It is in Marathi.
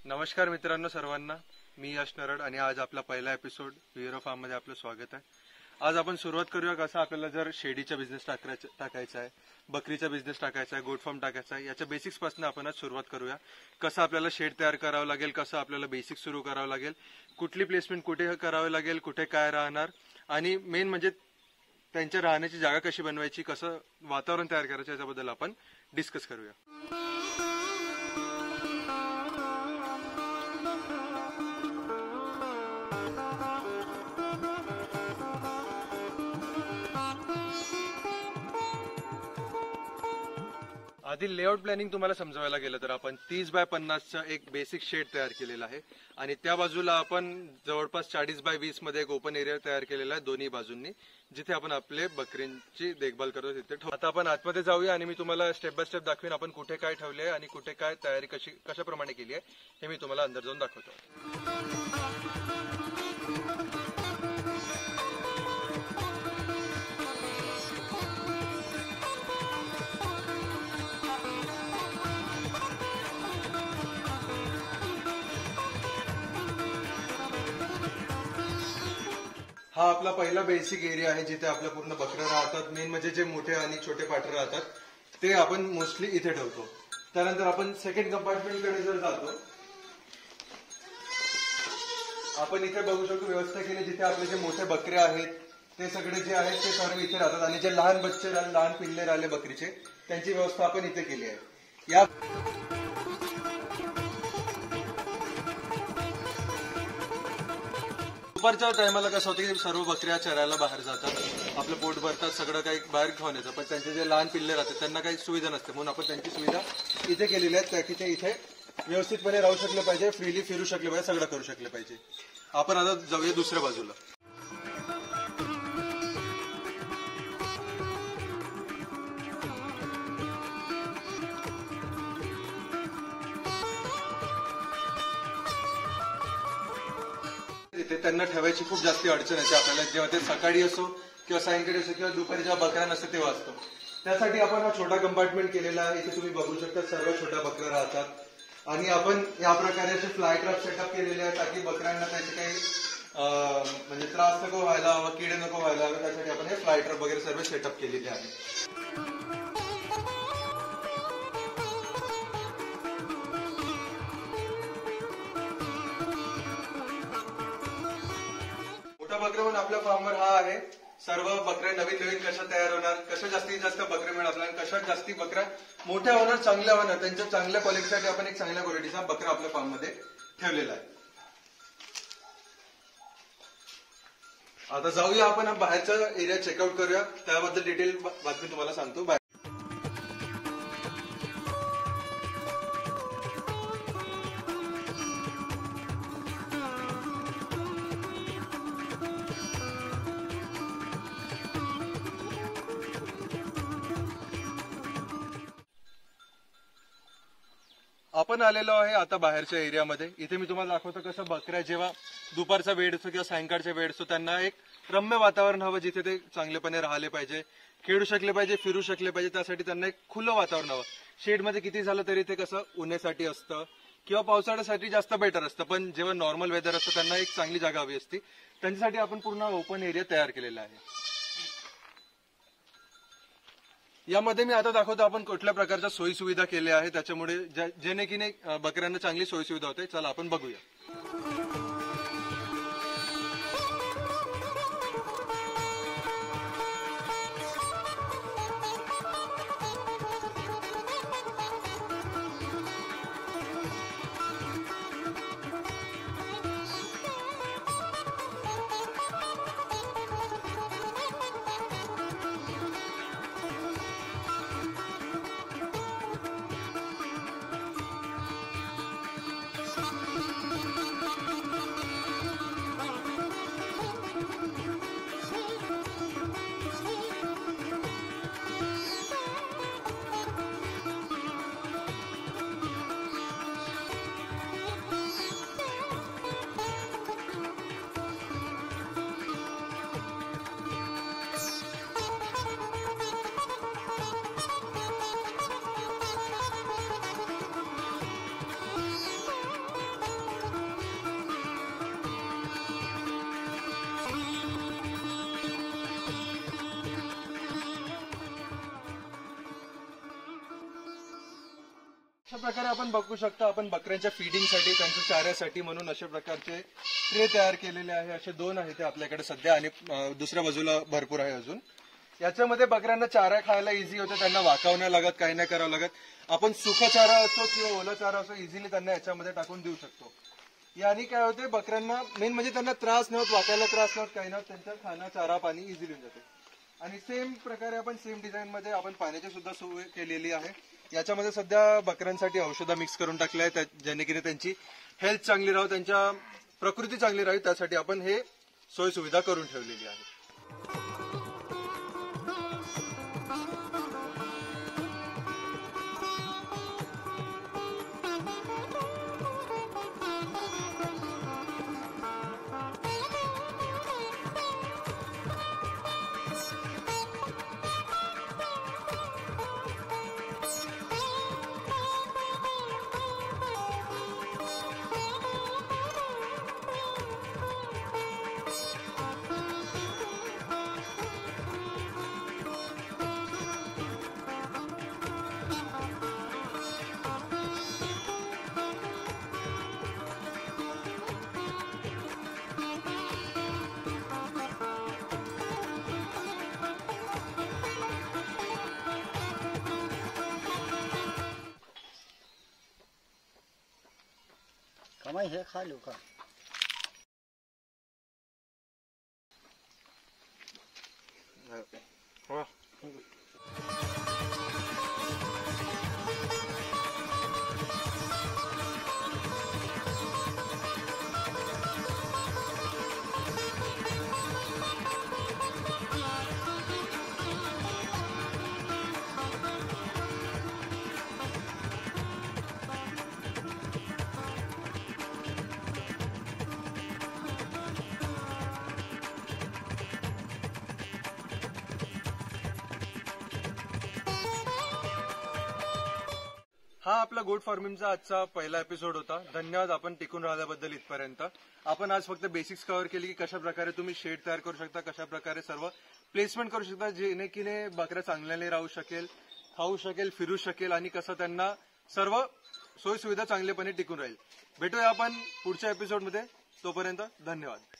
नमस्कार मित्रांनो सर्वांना, मी यश नरड आणि आज आपला पहिला एपिसोड विहिरो फार्म मध्ये आपलं स्वागत आहे। आज आपण सुरुवात करूया कसं आपल्याला जर शेडीचा बिझनेस टाकायचा आहे, बकरीचा बिझनेस टाकायचा आहे, गोट फार्म टाकायचा आहे, याच्या बेसिक्स पासून आपण आज सुरुवात करूया। कसं आपल्याला शेड तयार करावं लागेल, कसं आपल्याला बेसिक सुरू करावं लागेल, कुठली प्लेसमेंट कुठे करावी लागेल, कुठे काय राहणार आणि मेन म्हणजे त्यांच्या राहण्याची जागा कशी बनवायची, कसं वातावरण तयार करायचं याच्याबद्दल आपण डिस्कस करूया। आधी लेआउट प्लॅनिंग तुम्हाला समजावायला गेलं तर आपण 30 बाय 50चा एक बेसिक शेड तयार केलेला आहे आणि त्या बाजूला आपण जवळपास 40 बाय 20 मध्ये एक ओपन एरिया तयार केलेला आहे दोन्ही बाजूंनी, जिथे आपण आपले बकरींची देखभाल करतो तिथे। आता आपण आतमध्ये जाऊया आणि मी तुम्हाला स्टेप बाय स्टेप दाखवीन आपण कुठे काय ठेवले आहे आणि कुठे काय तयारी कशाप्रमाणे केली आहे हे मी तुम्हाला अंदर जाऊन दाखवतो। हा आपला पहिला बेसिक एरिया आहे जिथे आपल्या पूर्ण बकऱ्या राहतात। मेन म्हणजे जे मोठे आणि छोटे पाठर राहतात ते आपण मोस्टली इथे ठेवतो। त्यानंतर आपण सेकंड कंपार्टमेंट कडे जर जातो, आपण इथे बघू शकतो व्यवस्था केली जिथे आपले जे मोठे बकरे आहेत ते सगळे जे आहेत ते सर्व इथे राहतात आणि जे लहान बच्चे लहान पिल्ले राहिले बकरीचे त्यांची व्यवस्था आपण इथे केली आहे। या दुपारच्या टायमाला कसं होतं की सर्व बकऱ्या चरायला बाहेर जातात, आपलं पोट भरतात, सगळं काही बाहेर खाऊन येतं, पण त्यांचे जे लहान पिल्ले राहतात त्यांना काही सुविधा नसते, म्हणून आपण त्यांची सुविधा इथे केलेली आहे की ते इथे व्यवस्थितपणे राहू शकले पाहिजे, फ्रीली फिरू शकले पाहिजे, सगळं करू शकले पाहिजे। आपण आता जाऊया दुसऱ्या बाजूला। त्यांना ठेवायची खूप जास्त अडचण येते आपल्याला, जेव्हा ते सकाळी असो किंवा सायंकाळी असो किंवा दुपारी जेव्हा बकऱ्या नसते तेव्हा असतो। त्यासाठी आपण हा छोटा कंपार्टमेंट केलेला आहे। इथे तुम्ही बघू शकता सर्व छोट्या बकऱ्या राहतात आणि आपण या प्रकारे असे फ्लाय ट्रॅप सेटअप केलेले आहे ताकी बकऱ्यांना त्याचे काही म्हणजे त्रास नको व्हायला व किडे नको व्हायला, त्यासाठी आपण हे फ्लाय ट्रॅप वगैरे सर्व सेटअप केलेले आहे। बकरे म्हणून आपल्या फार्मवर हा आहे। सर्व बकऱ्या नवीन कशा तयार होणार, कशा जास्तीत जास्त बकरे मिळणार आपल्याला, कशा जास्ती बकऱ्या मोठ्या होणार, चांगल्या होणार, त्यांच्या चांगल्या क्वालिटीसाठी आपण एक चांगल्या क्वालिटीचा बकरा आपल्या फार्म मध्ये ठेवलेला आहे। आता जाऊया आपण बाहेरचा एरिया चेकआउट करूया, त्याबद्दल डिटेल बातमी तुम्हाला सांगतो। आपण आलेलो आहे आता बाहेरच्या एरियामध्ये। इथे मी तुम्हाला दाखवतो कसं बकऱ्या जेव्हा दुपारचा वेळ असतो किंवा सायंकाळचा वेळ असतो त्यांना एक रम्य वातावरण हवं, जिथे ते चांगलेपणे राहिले पाहिजे, खेळू शकले पाहिजे, फिरू शकले पाहिजे, त्यासाठी त्यांना एक खुलं वातावरण हवं। शेडमध्ये किती झालं तरी ते कसं उन्हासाठी असतं किंवा पावसाळ्यासाठी जास्त बेटर असतं, पण जेव्हा नॉर्मल वेदर असतं त्यांना एक चांगली जागा हवी असते, त्यांच्यासाठी आपण पूर्ण ओपन एरिया तयार केलेला आहे। यामध्ये मी आता दाखवतो आपण कुठल्या प्रकारच्या सोयी सुविधा केल्या आहेत, त्याच्यामुळे जेणेकीने बकऱ्यांना चांगली सोयी सुविधा होते। चला आपण बघूया। अशा प्रकारे आपण बघू शकता, आपण बकऱ्यांच्या फीडिंगसाठी, त्यांच्या चाऱ्यासाठी म्हणून अशा प्रकारचे ट्रे तयार केलेले आहे. असे 2 आहेत ते आपल्याकडे सध्या, आणि दुसऱ्या बाजूला भरपूर आहे अजून. याच्यामध्ये बकऱ्यांना चारा खायला इझी होतं, त्यांना वाकावं नाही लागत, काही नाही करावं लागत. आपण सुका चारा असो किंवा ओला चारा असो इझिली त्यांना याच्यामध्ये टाकून देऊ शकतो. याने काय होते, बकऱ्यांना मेन म्हणजे त्यांना त्रास नाही होत, वाकायला त्रास नाही होत, काही नाही, त्यांचं खाणं चारा पाणी इझिली होऊन जाते. आणि सेम प्रकारे आपण सेम डिझाईन मध्ये आपण पाण्याची सुद्धा सोय केलेली आहे. याच्यामध्ये सध्या बकऱ्यांसाठी औषधं मिक्स करून टाकले आहेत, जेणेकरून त्यांची हेल्थ चांगली राहावी, त्यांच्या प्रकृती चांगली राहावी, त्यासाठी आपण हे सोय सुविधा करून ठेवलेली आहे. कमाई हे खा लो का हो. हा आपला गोट फार्मिंगचा आजचा पहिला एपिसोड होता. धन्यवाद आपण टिकून राहिल्याबद्दल इथपर्यंत. आपण आज फक्त बेसिक्स कव्हर केली की कशा प्रकारे तुम्ही शेड तयार करू शकता, कशा प्रकारे सर्व प्लेसमेंट करू शकता, जेणेकीने बकऱ्या चांगल्याने राहू शकेल, खाऊ शकेल, फिरू शकेल, आणि कसं त्यांना सर्व सोयी सुविधा चांगलेपणे टिकून राहील. भेटूया आपण पुढच्या एपिसोडमध्ये. तोपर्यंत धन्यवाद.